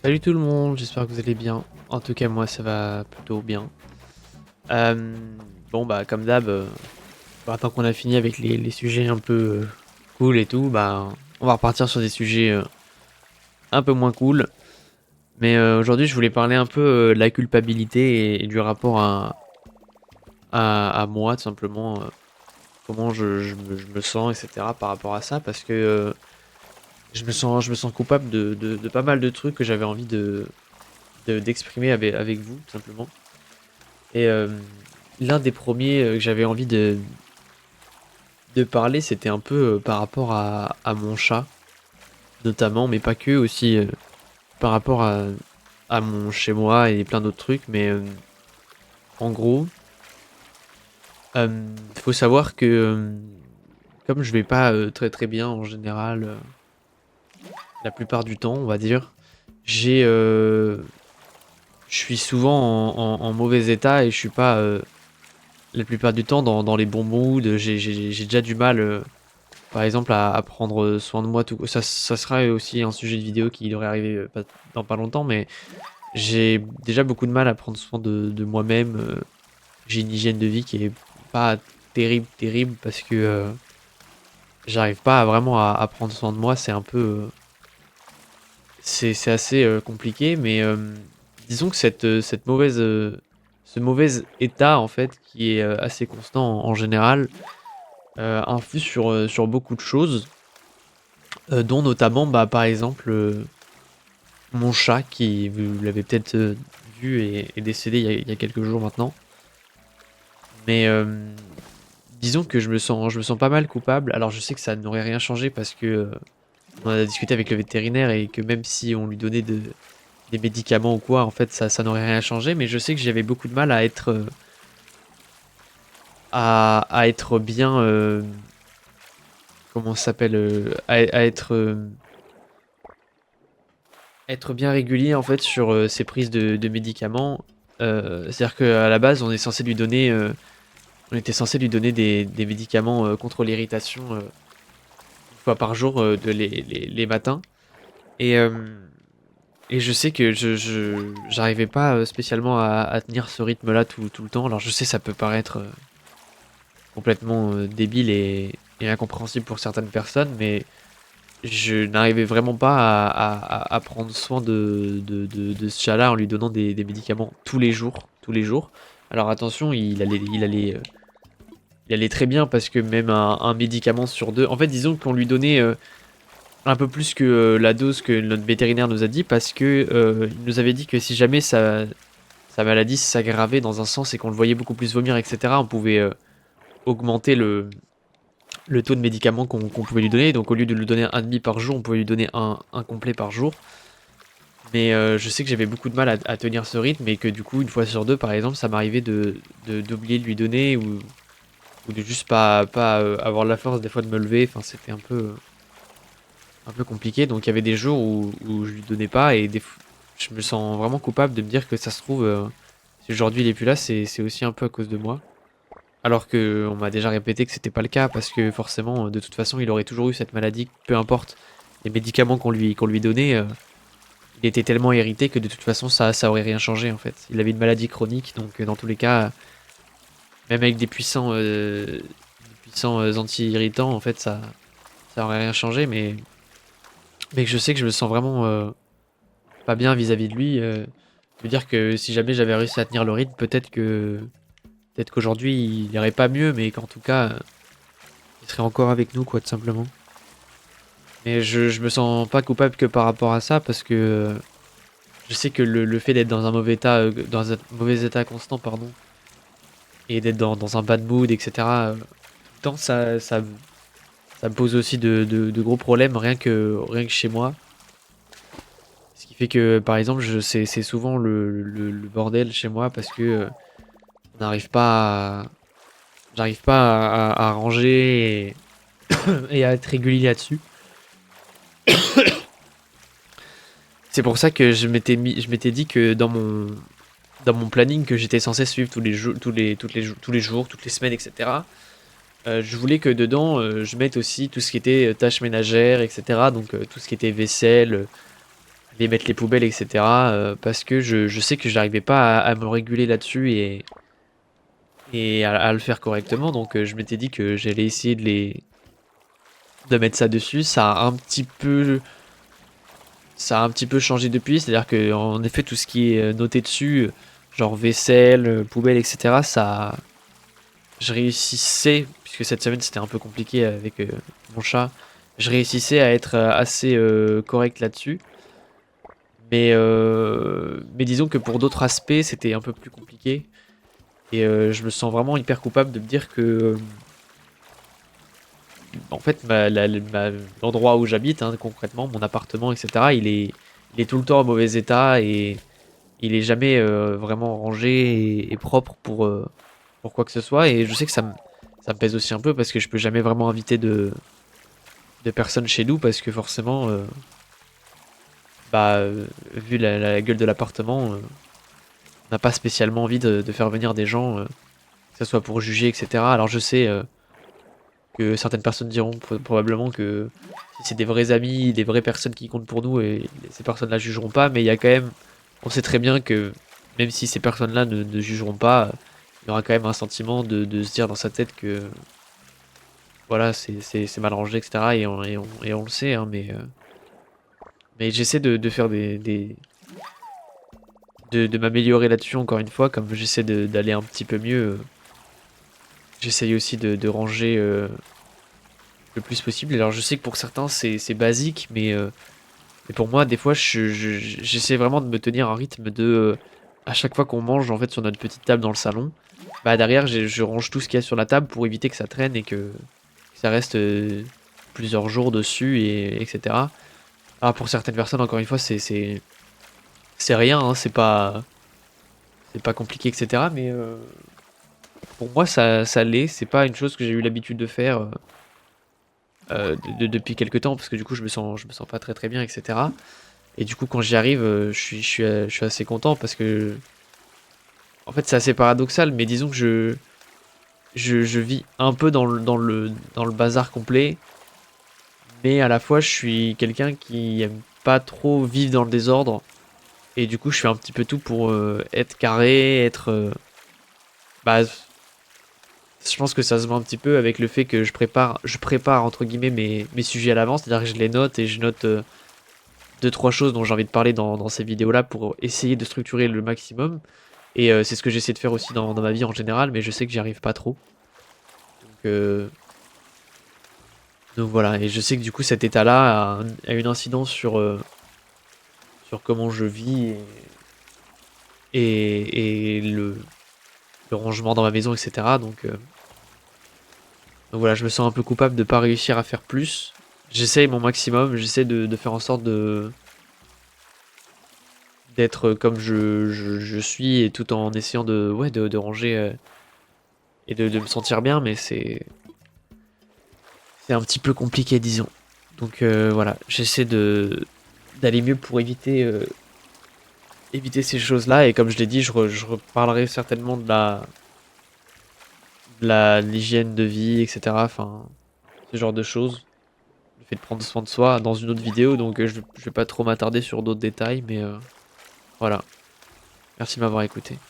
Salut tout le monde, j'espère que vous allez bien. En tout cas, moi ça va plutôt bien. Euh, bon, bah, comme d'hab, maintenant qu'on a fini avec les sujets un peu cool et tout, bah, on va repartir sur des sujets un peu moins cool. Mais aujourd'hui, je voulais parler un peu de la culpabilité et du rapport à moi, tout simplement. Comment je me sens, etc. par rapport à ça, parce que je me sens coupable de pas mal de trucs que j'avais envie d'exprimer avec vous, tout simplement. Et l'un des premiers que j'avais envie de parler, c'était un peu par rapport à mon chat, notamment, mais pas que, aussi par rapport à mon chez moi et plein d'autres trucs. Mais en gros, faut savoir que comme je vais pas très très bien en général, la plupart du temps, on va dire, j'ai, je suis souvent en mauvais état et je suis pas la plupart du temps dans les bons moods. J'ai déjà du mal. Par exemple, à prendre soin de moi, tout ça sera aussi un sujet de vidéo qui devrait arriver dans pas longtemps, mais j'ai déjà beaucoup de mal à prendre soin de moi-même. J'ai une hygiène de vie qui est pas terrible, terrible, parce que j'arrive pas vraiment à prendre soin de moi. C'est un peu, c'est assez compliqué, mais disons que cette mauvaise, ce mauvais état en fait, qui est assez constant en général, influe sur beaucoup de choses. Dont notamment, bah, par exemple, mon chat qui, vous l'avez peut-être vu, est décédé il y a quelques jours maintenant. Mais disons que je me sens pas mal coupable. Alors je sais que ça n'aurait rien changé parce que on a discuté avec le vétérinaire et que même si on lui donnait des médicaments ou quoi, en fait ça n'aurait rien changé. Mais je sais que j'avais beaucoup de mal à être, à être bien, comment ça s'appelle, à être bien régulier en fait sur ses prises de médicaments. C'est-à-dire qu'à la base, on était censé lui donner des médicaments contre l'irritation une fois par jour, les matins. Et, et je sais que j'arrivais pas spécialement à tenir ce rythme-là tout le temps. Alors je sais, ça peut paraître complètement débile et incompréhensible pour certaines personnes, mais je n'arrivais vraiment pas à prendre soin de ce chat-là en lui donnant des médicaments tous les jours, tous les jours. Alors attention, il allait très bien, parce que même un médicament sur deux. En fait, disons qu'on lui donnait un peu plus que la dose que notre vétérinaire nous a dit, parce que il nous avait dit que si jamais sa maladie s'aggravait dans un sens et qu'on le voyait beaucoup plus vomir, etc., on pouvait augmenter le taux de médicaments qu'on pouvait lui donner. Donc au lieu de lui donner un demi par jour, on pouvait lui donner un complet par jour. Mais je sais que j'avais beaucoup de mal à tenir ce rythme, et que du coup, une fois sur deux, par exemple, ça m'arrivait d'oublier de lui donner, ou de juste pas avoir la force des fois de me lever. Enfin, c'était un peu compliqué. Donc il y avait des jours où je lui donnais pas, et je me sens vraiment coupable de me dire que ça se trouve, si aujourd'hui il est plus là, c'est aussi un peu à cause de moi. Alors que on m'a déjà répété que c'était pas le cas, parce que forcément, de toute façon, il aurait toujours eu cette maladie, peu importe les médicaments qu'on lui donnait. Il était tellement irrité que de toute façon, ça aurait rien changé en fait. Il avait une maladie chronique, donc dans tous les cas, même avec des puissants anti-irritants, en fait, ça aurait rien changé. Mais je sais que je me sens vraiment pas bien vis-à-vis de lui. Je veux dire que si jamais j'avais réussi à tenir le rythme, peut-être qu'aujourd'hui il irait pas mieux, mais qu'en tout cas, il serait encore avec nous, quoi, tout simplement. Mais je me sens pas coupable que par rapport à ça, parce que je sais que le fait d'être dans un mauvais état, dans un mauvais état constant, pardon, et d'être dans un bad mood, etc., tout le temps, ça me pose aussi de gros problèmes, rien que chez moi. Ce qui fait que, par exemple, c'est souvent le bordel chez moi, parce que on n'arrive pas à, j'arrive pas à ranger et à être régulier là-dessus. C'est pour ça que je m'étais dit que dans mon planning que j'étais censé suivre tous les jours, tous les jours, toutes les semaines, etc. Je voulais que dedans, je mette aussi tout ce qui était tâches ménagères, etc. Donc tout ce qui était vaisselle, aller mettre les poubelles, etc. Parce que je sais que j'arrivais pas à me réguler là-dessus et à le faire correctement. Donc je m'étais dit que j'allais essayer de mettre ça dessus. Ça a un petit peu changé depuis. C'est-à-dire que en effet, tout ce qui est noté dessus, genre vaisselle, poubelle, etc., je réussissais, puisque cette semaine c'était un peu compliqué avec mon chat, je réussissais à être assez correct là-dessus. Mais disons que pour d'autres aspects, c'était un peu plus compliqué. Et je me sens vraiment hyper coupable de me dire que, en fait, l'endroit où j'habite, hein, concrètement, mon appartement, etc., il est tout le temps en mauvais état et il est jamais vraiment rangé et propre pour quoi que ce soit. Et je sais que ça me pèse aussi un peu parce que je peux jamais vraiment inviter de personnes chez nous parce que forcément, vu la gueule de l'appartement, on n'a pas spécialement envie de faire venir des gens, que ce soit pour juger, etc. Alors je sais que certaines personnes diront probablement que si c'est des vrais amis, des vraies personnes qui comptent pour nous, et ces personnes-là jugeront pas, mais il y a quand même, on sait très bien que même si ces personnes-là ne jugeront pas, il y aura quand même un sentiment de se dire dans sa tête que voilà, c'est mal rangé, etc. Et on le sait, hein, mais j'essaie de faire de m'améliorer là-dessus encore une fois, comme j'essaie d'aller un petit peu mieux. J'essaye aussi de ranger le plus possible. Alors je sais que pour certains c'est basique, mais pour moi des fois j'essaie vraiment de me tenir un rythme à chaque fois qu'on mange en fait sur notre petite table dans le salon, bah derrière je range tout ce qu'il y a sur la table pour éviter que ça traîne et que ça reste plusieurs jours dessus et etc. Ah, pour certaines personnes encore une fois c'est rien, hein, c'est pas compliqué, etc. Mais pour moi ça l'est, c'est pas une chose que j'ai eu l'habitude de faire. Depuis quelques temps parce que du coup je me sens pas très très bien, etc. Et du coup quand j'y arrive je suis assez content parce que en fait c'est assez paradoxal, mais disons que je vis un peu dans le bazar complet, mais à la fois je suis quelqu'un qui aime pas trop vivre dans le désordre et du coup je fais un petit peu tout pour être carré, bah je pense que ça se voit un petit peu avec le fait que je prépare entre guillemets mes sujets à l'avance, c'est-à-dire que je les note et je note deux trois choses dont j'ai envie de parler dans ces vidéos-là pour essayer de structurer le maximum. Et c'est ce que j'essaie de faire aussi dans ma vie en général, mais je sais que j'y arrive pas trop. Euh, donc voilà, et je sais que du coup cet état-là a une incidence sur comment je vis et le rangement dans ma maison, etc. Donc voilà, je me sens un peu coupable de pas réussir à faire plus. J'essaye mon maximum, j'essaie de faire en sorte d'être comme je suis et tout en essayant ouais, de ranger et de me sentir bien, mais c'est un petit peu compliqué, disons. Donc voilà, j'essaie d'aller mieux pour éviter ces choses-là. Et comme je l'ai dit, je reparlerai certainement de l'hygiène de vie, etc. Enfin, ce genre de choses. Le fait de prendre soin de soi dans une autre vidéo. Donc je vais pas trop m'attarder sur d'autres détails, mais voilà. Merci de m'avoir écouté.